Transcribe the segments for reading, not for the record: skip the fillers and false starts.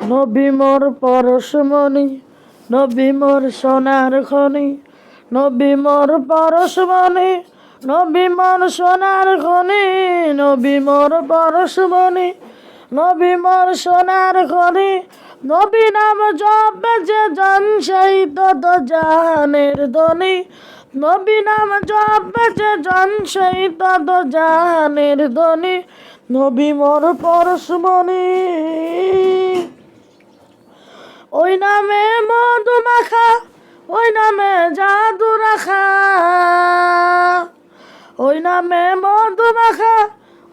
নবী মোর পরশমণি, নবী মোর সোনার খনি, নবী মোর পরশমণি, নবী মোর সোনার খনি, নবী মোর পরশমণি, নবী মোর সোনার খনি। নবী নাম জপে যে জন সেই তত জাহানের ধনী, নবী নাম জপে যে জন সেই তত জাহানের ধনী। নবী মোর পরশমণি, ওই নামে মধু মাখা, ওই নামে জাদু রাখা, ওই নামে মধু মাখা,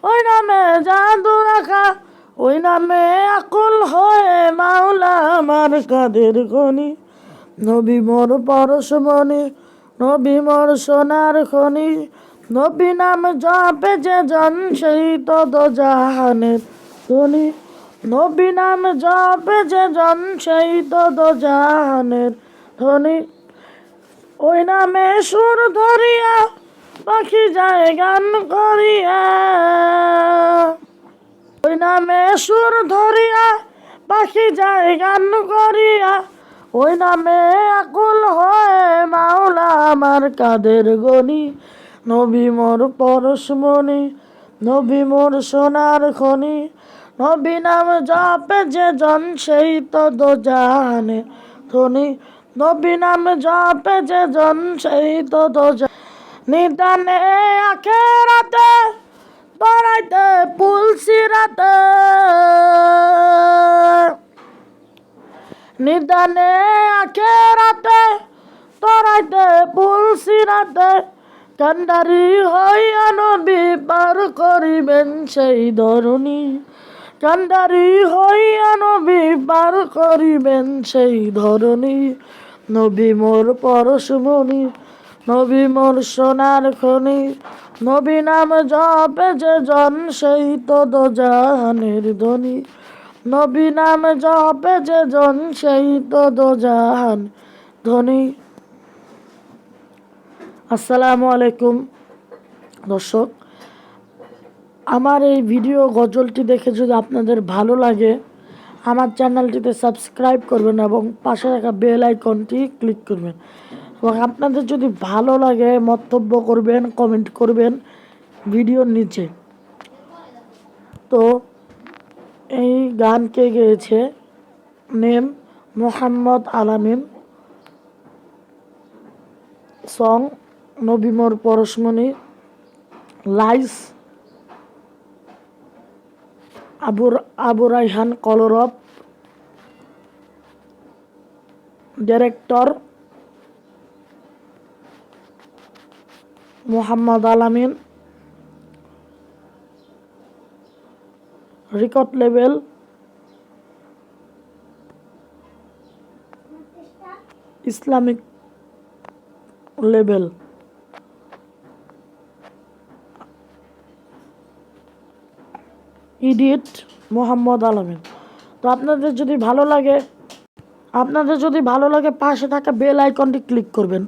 ওই নামে জাদু রাখা, ওই নামে আকুল হয়ে মাওলা আমার কাদের খনি। নবী মোর পরশমণি, নবী মোর সোনার খনি, নবী নাম জপে যে জন সেই তত জাহানের ধনী, নবী নাম জপে যে জন সেই তত জাহানের ধনী। ওই নামে সুর ধরিয়া পাখি যায় গান করিয়া, ওই নামে সুর ধরিয়া পাখি যায় গান করিয়া, ওই নামে আকুল হয়ে মাওলা আমার কাদের গনি। নবী মোর পরশমণি, নবী মোর সোনার খনি, নবী নাম জপে যে জন সেই তত জাহানে ধনী, নবী নাম জপে যে জন সেই তত নিদানে আখেরাতে পড়াইতে পুলসিরাতে, নিদানে আখেরাতে পড়াইতে পুলসিরাতে, কান্ডারি হইয়া নবী পার করিবেন সেই ধরণী, কান্ডারি হইয়া নবী পার করিবেন সেই ধরণী। নবী মোর পরশমণি, নবী মোর সোনার খনি, নবী নাম জপে যে জন সেই তত জাহানের ধনী, নবী নাম জপে যে জন সেই তত জাহান ধনী। আসসালামু আলাইকুম দর্শক, আমার এই ভিডিও গজলটি দেখে যদি আপনাদের ভালো লাগে আমার চ্যানেলটিতে সাবস্ক্রাইব করবেন এবং পাশে রাখা বেল আইকনটি ক্লিক করবেন, এবং আপনাদের যদি ভালো লাগে মন্তব্য করবেন, কমেন্ট করবেন ভিডিওর নিচে। তো এই গান কে গেয়েছে, নেম মোহাম্মদ আলামিন, সং নবী মোর পরশমণি, lines Abu Raihan কলরব, director Mohammad আলামিন, record level Islamic level, edit Mohammad আলামিন। তো আপনাদের যদি ভালো লাগে পাশে থাকা বেল আইকনটি ক্লিক করবেন।